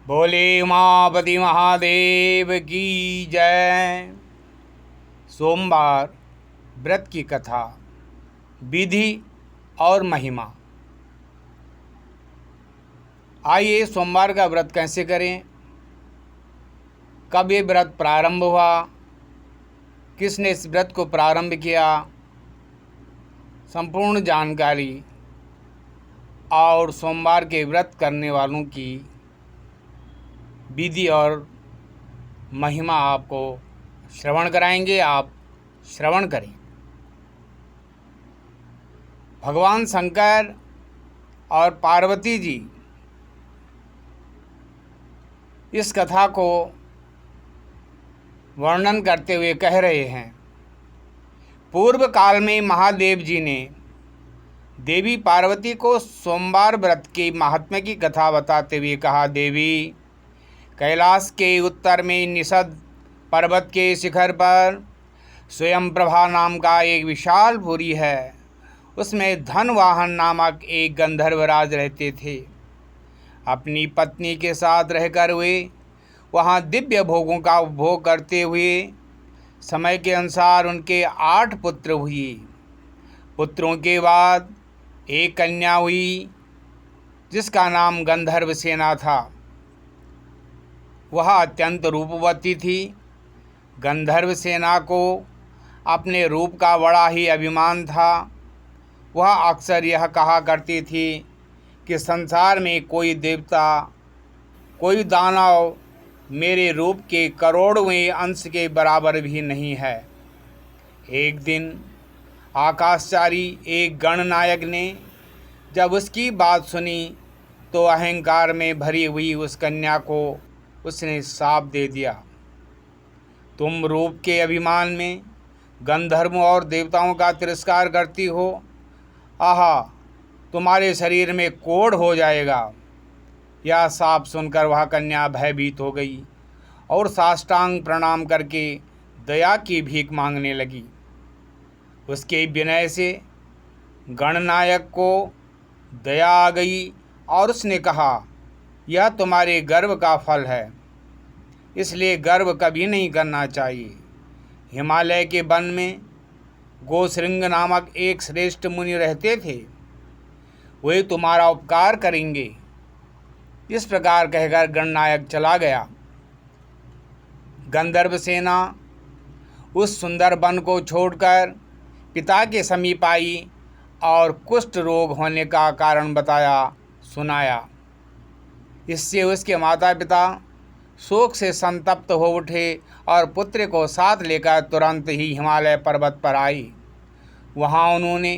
बोले उमापति महादेव की जय। सोमवार व्रत की कथा, विधि और महिमा। आइए सोमवार का व्रत कैसे करें, कब ये व्रत प्रारंभ हुआ, किसने इस व्रत को प्रारंभ किया, संपूर्ण जानकारी और सोमवार के व्रत करने वालों की विधि और महिमा आपको श्रवण कराएंगे। आप श्रवण करें। भगवान शंकर और पार्वती जी इस कथा को वर्णन करते हुए कह रहे हैं, पूर्व काल में महादेव जी ने देवी पार्वती को सोमवार व्रत के महात्म्य की कथा बताते हुए कहा, देवी, कैलाश के उत्तर में निषद पर्वत के शिखर पर स्वयं प्रभा नाम का एक विशाल पुरी है। उसमें धनवाहन नामक एक गंधर्वराज रहते थे। अपनी पत्नी के साथ रहकर वे वहाँ दिव्य भोगों का उपभोग करते हुए समय के अनुसार उनके 8 पुत्र हुए। पुत्रों के बाद एक कन्या हुई जिसका नाम गंधर्वसेना था। वह अत्यंत रूपवती थी। गंधर्वसेना को अपने रूप का बड़ा ही अभिमान था। वह अक्सर यह कहा करती थी कि संसार में कोई देवता, कोई दानव मेरे रूप के करोड़वें अंश के बराबर भी नहीं है। एक दिन आकाशचारी एक गणनायक ने जब उसकी बात सुनी तो अहंकार में भरी हुई उस कन्या को उसने शाप दे दिया। तुम रूप के अभिमान में गंधर्वों और देवताओं का तिरस्कार करती हो। आहा, तुम्हारे शरीर में कोढ़ हो जाएगा। यह शाप सुनकर वह कन्या भयभीत हो गई और साष्टांग प्रणाम करके दया की भीख मांगने लगी। उसके विनय से गणनायक को दया आ गई और उसने कहा, यह तुम्हारे गर्व का फल है, इसलिए गर्व कभी नहीं करना चाहिए। हिमालय के वन में गोश्रृंग नामक एक श्रेष्ठ मुनि रहते थे। वे तुम्हारा उपकार करेंगे। इस प्रकार कहकर गणनायक चला गया। गंधर्वसेना उस सुंदर वन को छोड़कर पिता के समीप आई और कुष्ठ रोग होने का कारण बताया सुनाया। इससे उसके माता पिता शोक से संतप्त हो उठे और पुत्र को साथ लेकर तुरंत ही हिमालय पर्वत पर आई। वहाँ उन्होंने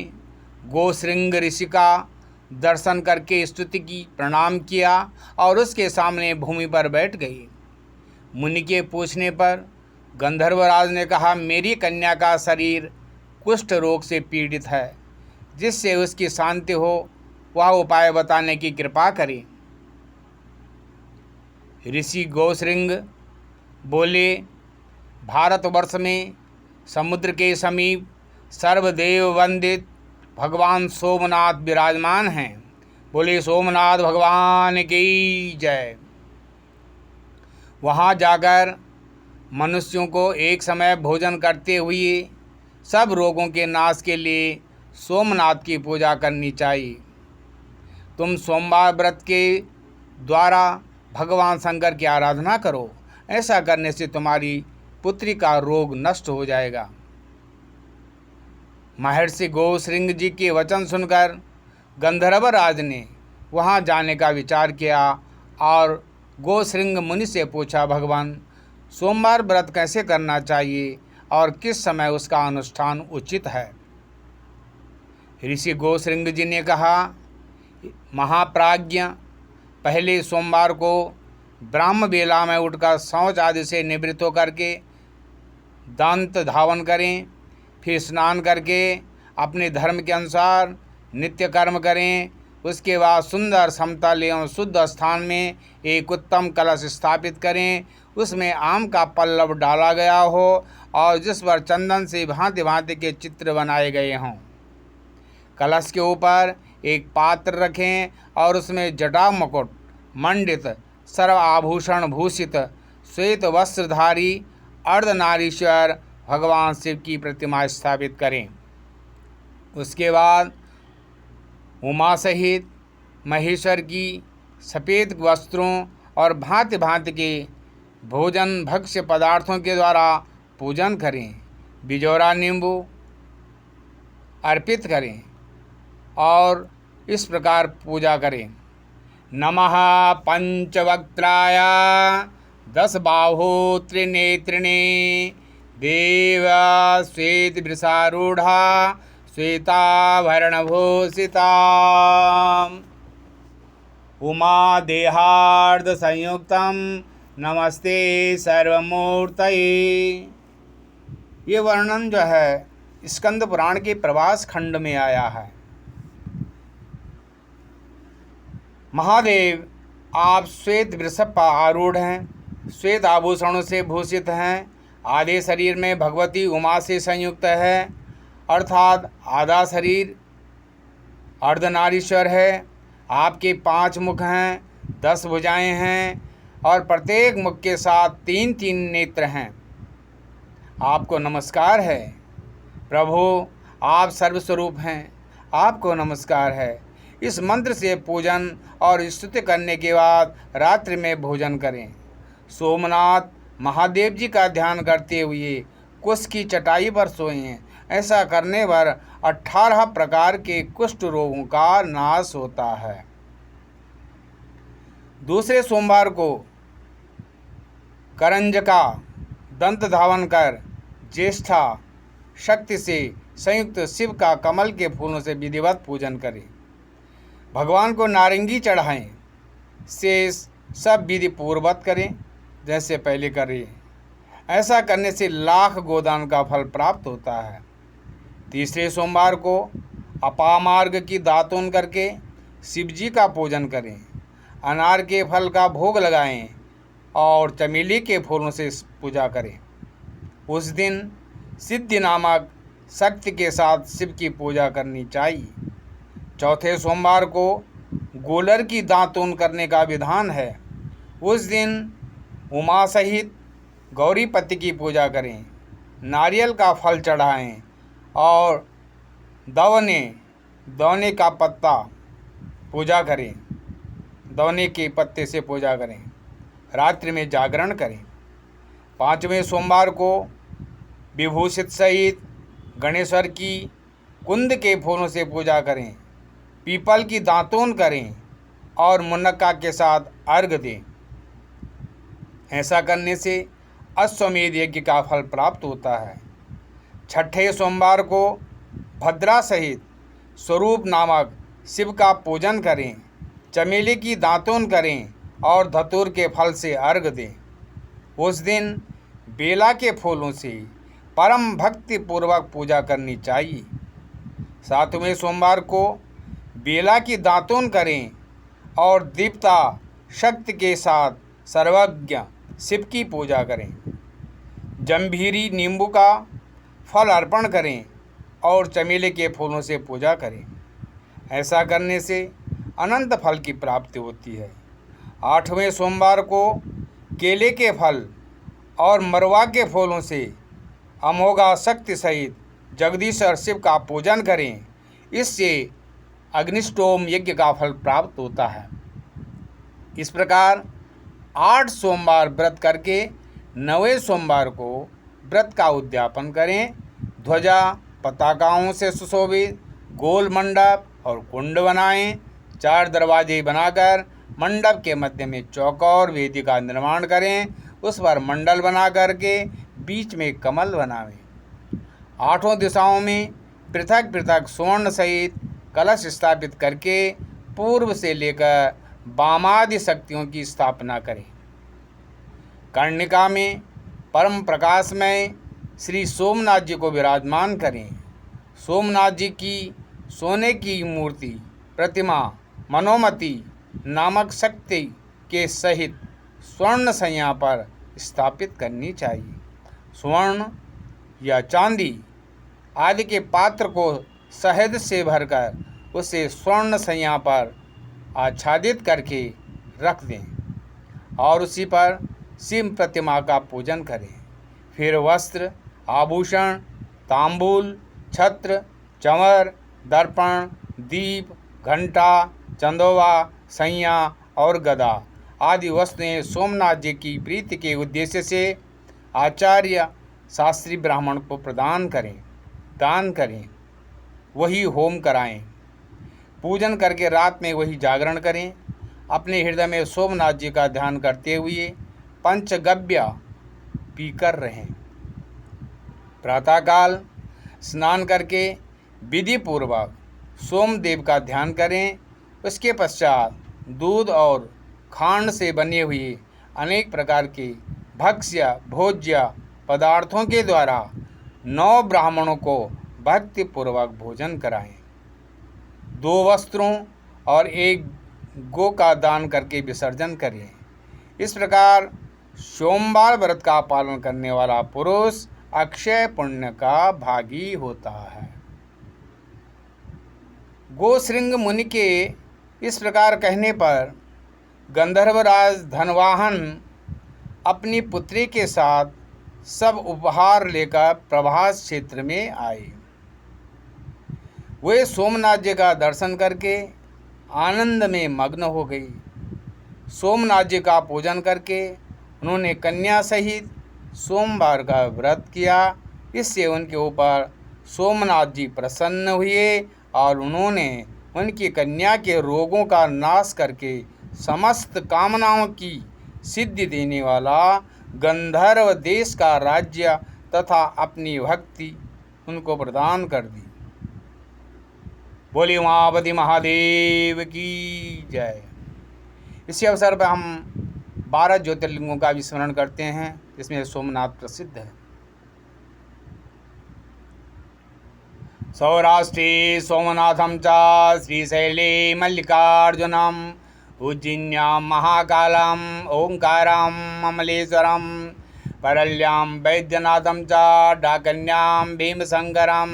गोश्रृंग ऋषि का दर्शन करके स्तुति की, प्रणाम किया और उसके सामने भूमि पर बैठ गई। मुनि के पूछने पर गंधर्वराज ने कहा, मेरी कन्या का शरीर कुष्ठ रोग से पीड़ित है, जिससे उसकी शांति हो वह उपाय बताने की कृपा करें। ऋषि गोश्रृंग बोले, भारतवर्ष में समुद्र के समीप सर्वदेव वंदित भगवान सोमनाथ विराजमान हैं। बोले सोमनाथ भगवान की जय। वहाँ जाकर मनुष्यों को एक समय भोजन करते हुए सब रोगों के नाश के लिए सोमनाथ की पूजा करनी चाहिए। तुम सोमवार व्रत के द्वारा भगवान शंकर की आराधना करो। ऐसा करने से तुम्हारी पुत्री का रोग नष्ट हो जाएगा। महर्षि गोश्रृंग जी के वचन सुनकर गंधर्वराज ने वहाँ जाने का विचार किया और गोश्रृंग मुनि से पूछा, भगवान, सोमवार व्रत कैसे करना चाहिए और किस समय उसका अनुष्ठान उचित है। ऋषि गोश्रृंग जी ने कहा, महाप्राज्ञ, पहले सोमवार को ब्राह्म बेला में उठकर शौच आदि से निवृत्त होकर के दंत धावन करें, फिर स्नान करके अपने धर्म के अनुसार नित्य कर्म करें। उसके बाद सुंदर समतल एवं शुद्ध स्थान में एक उत्तम कलश स्थापित करें। उसमें आम का पल्लव डाला गया हो और जिस पर चंदन से भांति भांति के चित्र बनाए गए हों। कलश के ऊपर एक पात्र रखें और उसमें जटा मुकुट मंडित सर्व आभूषण भूषित श्वेत वस्त्रधारी अर्धनारीश्वर भगवान शिव की प्रतिमा स्थापित करें। उसके बाद उमा सहित महेश्वर की सफ़ेद वस्त्रों और भांति भांति के भोजन भक्ष्य पदार्थों के द्वारा पूजन करें। बिजौरा नींबू अर्पित करें और इस प्रकार पूजा करें। नमः पंचवक्त्राय 10 बाहु त्रिनेत्रिणे देव श्वेत वृषारूढ़ा श्वेताभरणभूषिता उमा देहार्ध संयुक्तम नमस्ते सर्वमूर्तये। ये वर्णन जो है स्कंद पुराण के प्रवास खंड में आया है। महादेव आप श्वेत वृषभ पर आरूढ़ हैं, श्वेत आभूषणों से भूषित हैं, आधे शरीर में भगवती उमा से संयुक्त है, अर्थात आधा शरीर अर्धनारीश्वर है। आपके 5 मुख हैं, 10 भुजाएं हैं और प्रत्येक मुख के साथ 3-3 नेत्र हैं। आपको नमस्कार है प्रभु, आप सर्वस्वरूप हैं, आपको नमस्कार है। इस मंत्र से पूजन और स्तुति करने के बाद रात्रि में भोजन करें। सोमनाथ महादेव जी का ध्यान करते हुए कुश की चटाई पर सोएं। ऐसा करने पर 18 प्रकार के कुष्ठ रोगों का नाश होता है। दूसरे सोमवार को करंजका दंत धावन कर ज्येष्ठा शक्ति से संयुक्त शिव का कमल के फूलों से विधिवत पूजन करें। भगवान को नारंगी चढ़ाएं। शेष सब विधि पूर्ववत करें जैसे पहले करें। ऐसा करने से लाख गोदान का फल प्राप्त होता है। तीसरे सोमवार को अपामार्ग की दातून करके शिव जी का पूजन करें। अनार के फल का भोग लगाएं और चमेली के फूलों से पूजा करें। उस दिन सिद्धि नामक शक्ति के साथ शिव की पूजा करनी चाहिए। चौथे सोमवार को गोलर की दातून करने का विधान है। उस दिन उमा सहित गौरीपति की पूजा करें, नारियल का फल चढ़ाएं और दौने का पत्ता पूजा करें, दौने के पत्ते से पूजा करें। रात्रि में जागरण करें। 5वें सोमवार को विभूषित सहित गणेश्वर की कुंद के फूलों से पूजा करें, पीपल की दातून करें और मुनक्का के साथ अर्घ्य दें। ऐसा करने से अश्वमेध यज्ञ का फल प्राप्त होता है। 6ठे सोमवार को भद्रा सहित स्वरूप नामक शिव का पूजन करें, चमेली की दातून करें और धतूर के फल से अर्घ्य दें। उस दिन बेला के फूलों से परम भक्ति पूर्वक पूजा करनी चाहिए। 7वें सोमवार को बेला की दातून करें और दीप्ता शक्ति के साथ सर्वज्ञ शिव की पूजा करें। जम्भीरी नींबू का फल अर्पण करें और चमेली के फूलों से पूजा करें। ऐसा करने से अनंत फल की प्राप्ति होती है। 8वें सोमवार को केले के फल और मरवा के फूलों से अमोघा शक्ति सहित जगदीश्वर शिव का पूजन करें। इससे अग्निष्टोम यज्ञ का फल प्राप्त होता है। इस प्रकार 8 सोमवार व्रत करके 9वें सोमवार को व्रत का उद्यापन करें। ध्वजा पताकाओं से सुशोभित गोल मंडप और कुंड बनाएं। 4 दरवाजे बनाकर मंडप के मध्य में चौकोर वेदी का निर्माण करें। उस पर मंडल बना करके बीच में कमल बनावें। 8 दिशाओं में पृथक पृथक स्वर्ण सहित कलश स्थापित करके पूर्व से लेकर वामादि शक्तियों की स्थापना करें। कर्णिका में परम प्रकाश में श्री सोमनाथ जी को विराजमान करें। सोमनाथ जी की सोने की मूर्ति प्रतिमा मनोमती नामक शक्ति के सहित स्वर्ण सैया पर स्थापित करनी चाहिए। स्वर्ण या चांदी आदि के पात्र को शहद से भरकर उसे स्वर्ण सैया पर आच्छादित करके रख दें। और उसी पर शिव प्रतिमा का पूजन करें। फिर वस्त्र, आभूषण, तांबूल, छत्र, चंवर, दर्पण, दीप, घंटा, चंदोवा, सैया और गदा आदि वस्तुएं सोमनाथ जी की प्रीति के उद्देश्य से आचार्य शास्त्री ब्राह्मण को प्रदान करें, दान करें, वही होम कराएं। पूजन करके रात में वही जागरण करें। अपने हृदय में सोमनाथ जी का ध्यान करते हुए पंचगव्य पीकर रहें। प्रातःकाल स्नान करके विधि पूर्वक सोमदेव का ध्यान करें। उसके पश्चात दूध और खांड से बने हुए अनेक प्रकार के भक्ष्य भोज्य पदार्थों के द्वारा 9 ब्राह्मणों को भक्तिपूर्वक भोजन कराएं। 2 वस्त्रों और 1 गो का दान करके विसर्जन करें। इस प्रकार सोमवार व्रत का पालन करने वाला पुरुष अक्षय पुण्य का भागी होता है। गोश्रृंग मुनि के इस प्रकार कहने पर गंधर्वराज धनवाहन अपनी पुत्री के साथ सब उपहार लेकर प्रभास क्षेत्र में आए। वे सोमनाथ जी का दर्शन करके आनंद में मग्न हो गई। सोमनाथ जी का पूजन करके उन्होंने कन्या सहित सोमवार का व्रत किया। इससे उनके ऊपर सोमनाथ जी प्रसन्न हुए और उन्होंने उनकी कन्या के रोगों का नाश करके समस्त कामनाओं की सिद्धि देने वाला गंधर्व देश का राज्य तथा अपनी भक्ति उनको प्रदान कर दी। बोली उमापति महादेव की जय। इसी अवसर पर हम 12 ज्योतिर्लिंगों का भी स्मरण करते हैं, जिसमें सोमनाथ प्रसिद्ध है। सौराष्ट्रे सोमनाथं च श्रीशैले मल्लिकार्जुनम् उज्जयिन्यां महाकालं ओंकारं अमलेश्वरं परल्यां वैद्यनाथं च डाकन्यां भीमशंकरं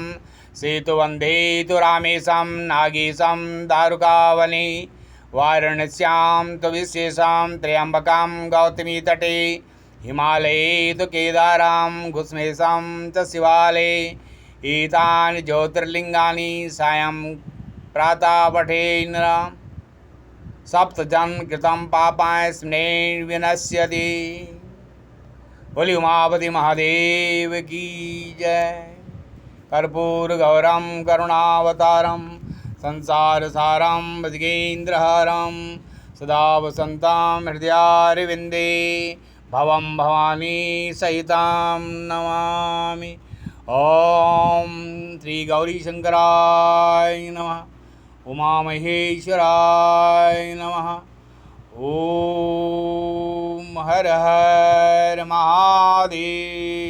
सेतुवन्धे तु रामेशं नागेशं दारुकावने वाराणस्यां तु विशेषं त्र्यम्बकं गौतमी तटे हिमालये तु केदारं घुस्मेशं च शिवालये एतानि ज्योतिर्लिंगानि सायं प्रातः पठेन् सप्तजन कृतं पापाय स्मरेण विनश्यति। बोली उमापति महादेव की जय। कर्पूर गौरम करुणावतारम संसार सारम भजगेन्द्रहारम सदा वसन्तं हृदयारविन्दे भवं भवानी सहितां नमामि। ओम श्री गौरी शंकराय नमः। उमा महेश्वराय नमः। ओम हर हर महादेव।